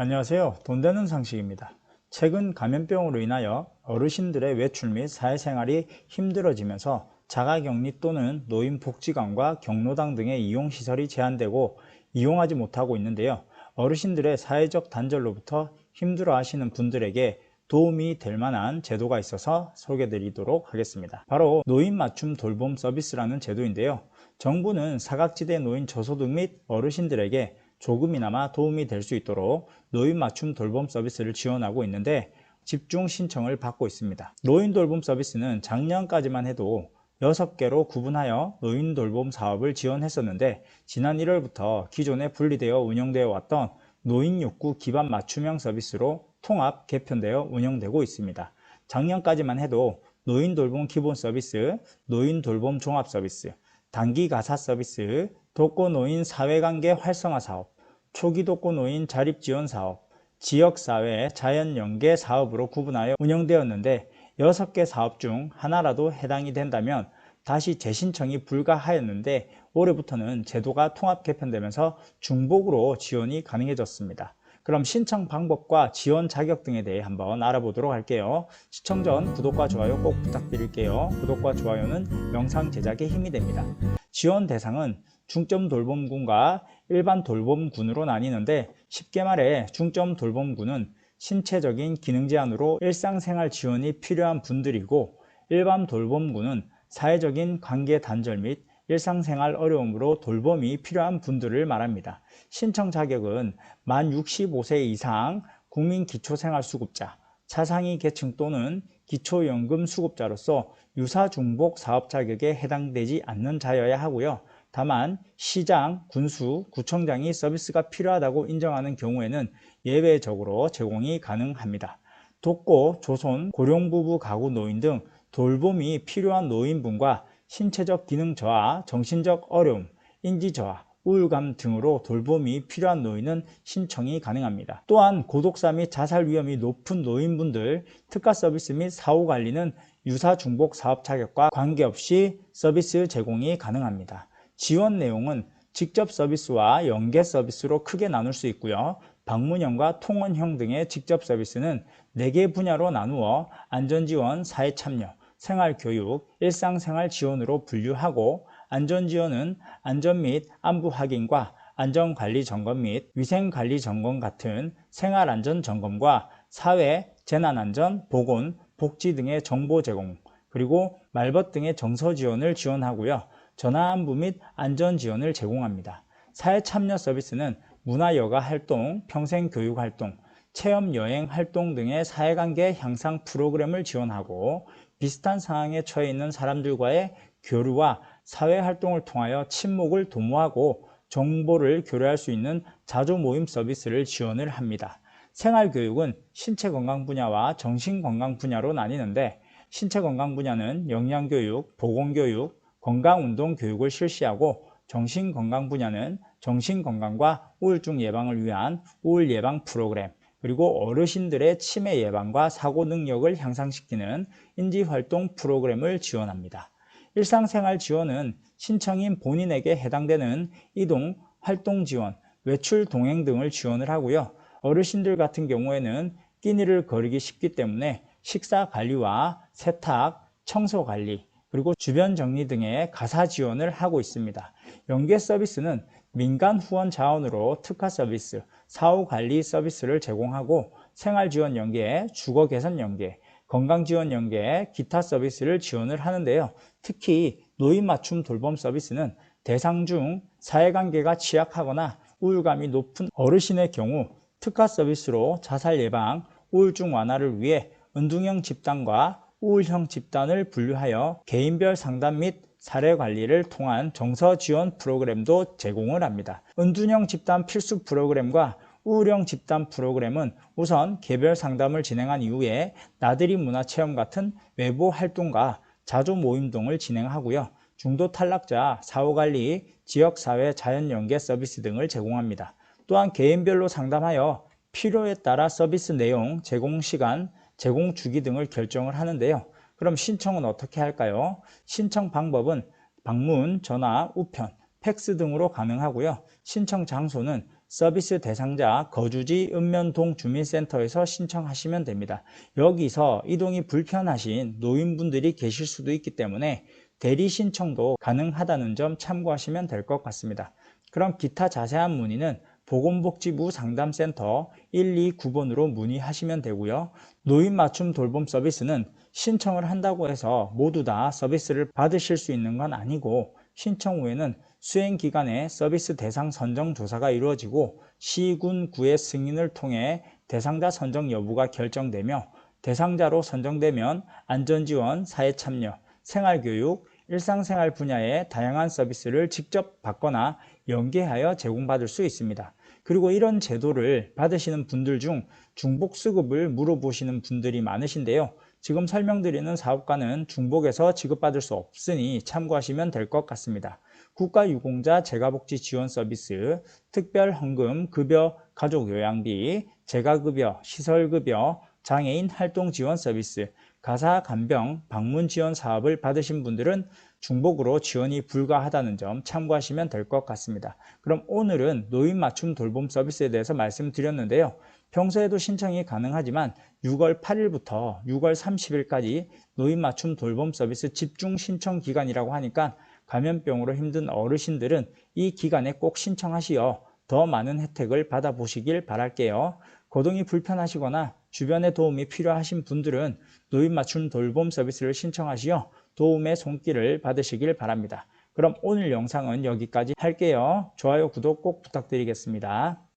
안녕하세요. 돈 되는 상식입니다. 최근 감염병으로 인하여 어르신들의 외출 및 사회생활이 힘들어지면서 자가격리 또는 노인복지관과 경로당 등의 이용시설이 제한되고 이용하지 못하고 있는데요. 어르신들의 사회적 단절로부터 힘들어하시는 분들에게 도움이 될 만한 제도가 있어서 소개해 드리도록 하겠습니다. 바로 노인 맞춤 돌봄 서비스라는 제도인데요. 정부는 사각지대 노인 저소득 및 어르신들에게 조금이나마 도움이 될 수 있도록 노인 맞춤 돌봄 서비스를 지원하고 있는데 집중 신청을 받고 있습니다. 노인 돌봄 서비스는 작년까지만 해도 6개로 구분하여 노인 돌봄 사업을 지원했었는데 지난 1월부터 기존에 분리되어 운영되어 왔던 노인 욕구 기반 맞춤형 서비스로 통합 개편되어 운영되고 있습니다. 작년까지만 해도 노인 돌봄 기본 서비스, 노인 돌봄 종합 서비스, 단기 가사 서비스, 독거노인 사회관계 활성화 사업, 초기 독거노인 자립지원 사업, 지역사회 자연연계 사업으로 구분하여 운영되었는데 6개 사업 중 하나라도 해당이 된다면 다시 재신청이 불가하였는데 올해부터는 제도가 통합 개편되면서 중복으로 지원이 가능해졌습니다. 그럼 신청 방법과 지원 자격 등에 대해 한번 알아보도록 할게요. 시청 전 구독과 좋아요 꼭 부탁드릴게요. 구독과 좋아요는 영상 제작에 힘이 됩니다. 지원 대상은 중점 돌봄군과 일반 돌봄군으로 나뉘는데 쉽게 말해 중점 돌봄군은 신체적인 기능 제한으로 일상생활 지원이 필요한 분들이고 일반 돌봄군은 사회적인 관계 단절 및 일상생활 어려움으로 돌봄이 필요한 분들을 말합니다. 신청 자격은 만 65세 이상 국민기초생활수급자, 차상위 계층 또는 기초연금 수급자로서 유사중복 사업 자격에 해당되지 않는 자여야 하고요. 다만 시장, 군수, 구청장이 서비스가 필요하다고 인정하는 경우에는 예외적으로 제공이 가능합니다. 독거, 조손, 고령부부 가구 노인 등 돌봄이 필요한 노인분과 신체적 기능 저하, 정신적 어려움, 인지 저하, 우울감 등으로 돌봄이 필요한 노인은 신청이 가능합니다. 또한 고독사 및 자살 위험이 높은 노인분들, 특가 서비스 및 사후관리는 유사중복 사업 자격과 관계없이 서비스 제공이 가능합니다. 지원 내용은 직접 서비스와 연계 서비스로 크게 나눌 수 있고요. 방문형과 통원형 등의 직접 서비스는 4개 분야로 나누어 안전지원, 사회참여, 생활교육, 일상생활 지원으로 분류하고 안전지원은 안전 및 안부 확인과 안전관리 점검 및 위생관리 점검 같은 생활안전 점검과 사회, 재난안전, 보건, 복지 등의 정보 제공, 그리고 말벗 등의 정서 지원을 지원하고요. 전화안부 및 안전지원을 제공합니다. 사회참여 서비스는 문화여가 활동, 평생교육 활동, 체험여행 활동 등의 사회관계 향상 프로그램을 지원하고 비슷한 상황에 처해 있는 사람들과의 교류와 사회활동을 통하여 친목을 도모하고 정보를 교류할 수 있는 자조모임 서비스를 지원을 합니다. 생활교육은 신체건강 분야와 정신건강 분야로 나뉘는데 신체건강 분야는 영양교육, 보건교육, 건강운동 교육을 실시하고 정신건강 분야는 정신건강과 우울증 예방을 위한 우울 예방 프로그램, 그리고 어르신들의 치매 예방과 사고 능력을 향상시키는 인지활동 프로그램을 지원합니다. 일상생활 지원은 신청인 본인에게 해당되는 이동, 활동 지원, 외출 동행 등을 지원을 하고요. 어르신들 같은 경우에는 끼니를 거르기 쉽기 때문에 식사 관리와 세탁, 청소 관리, 그리고 주변 정리 등의 가사 지원을 하고 있습니다. 연계 서비스는 민간 후원 자원으로 특화 서비스, 사후관리 서비스를 제공하고 생활지원 연계, 주거 개선 연계, 건강지원 연계, 기타 서비스를 지원을 하는데요. 특히 노인 맞춤 돌봄 서비스는 대상 중 사회관계가 취약하거나 우울감이 높은 어르신의 경우 특화 서비스로 자살 예방, 우울증 완화를 위해 은둔형 집단과 우울형 집단을 분류하여 개인별 상담 및 사례 관리를 통한 정서 지원 프로그램도 제공을 합니다. 은둔형 집단 필수 프로그램과 우울형 집단 프로그램은 우선 개별 상담을 진행한 이후에 나들이 문화체험 같은 외부 활동과 자조 모임 등을 진행하고요. 중도 탈락자 사후관리, 지역사회 자연연계 서비스 등을 제공합니다. 또한 개인별로 상담하여 필요에 따라 서비스 내용, 제공 시간, 제공 주기 등을 결정을 하는데요. 그럼 신청은 어떻게 할까요? 신청 방법은 방문, 전화, 우편, 팩스 등으로 가능하고요. 신청 장소는 서비스 대상자 거주지 읍면동 주민센터에서 신청하시면 됩니다. 여기서 이동이 불편하신 노인분들이 계실 수도 있기 때문에 대리 신청도 가능하다는 점 참고하시면 될 것 같습니다. 그럼 기타 자세한 문의는 보건복지부 상담센터 129번으로 문의하시면 되고요. 노인 맞춤 돌봄 서비스는 신청을 한다고 해서 모두 다 서비스를 받으실 수 있는 건 아니고, 신청 후에는 수행기간에 서비스 대상 선정 조사가 이루어지고 시, 군, 구의 승인을 통해 대상자 선정 여부가 결정되며, 대상자로 선정되면 안전지원, 사회참여, 생활교육, 일상생활 분야의 다양한 서비스를 직접 받거나 연계하여 제공받을 수 있습니다. 그리고 이런 제도를 받으시는 분들 중 중복수급을 물어보시는 분들이 많으신데요. 지금 설명드리는 사업과는 중복에서 지급받을 수 없으니 참고하시면 될 것 같습니다. 국가유공자 재가복지 지원 서비스, 특별헌금, 급여, 가족요양비, 재가급여, 시설급여, 장애인 활동 지원 서비스, 가사 간병, 방문 지원 사업을 받으신 분들은 중복으로 지원이 불가하다는 점 참고하시면 될 것 같습니다. 그럼 오늘은 노인 맞춤 돌봄 서비스에 대해서 말씀드렸는데요. 평소에도 신청이 가능하지만 6월 8일부터 6월 30일까지 노인 맞춤 돌봄 서비스 집중 신청 기간이라고 하니까 감염병으로 힘든 어르신들은 이 기간에 꼭 신청하시어 더 많은 혜택을 받아보시길 바랄게요. 거동이 불편하시거나 주변에 도움이 필요하신 분들은 노인 맞춤 돌봄 서비스를 신청하시어 도움의 손길을 받으시길 바랍니다. 그럼 오늘 영상은 여기까지 할게요. 좋아요, 구독 꼭 부탁드리겠습니다.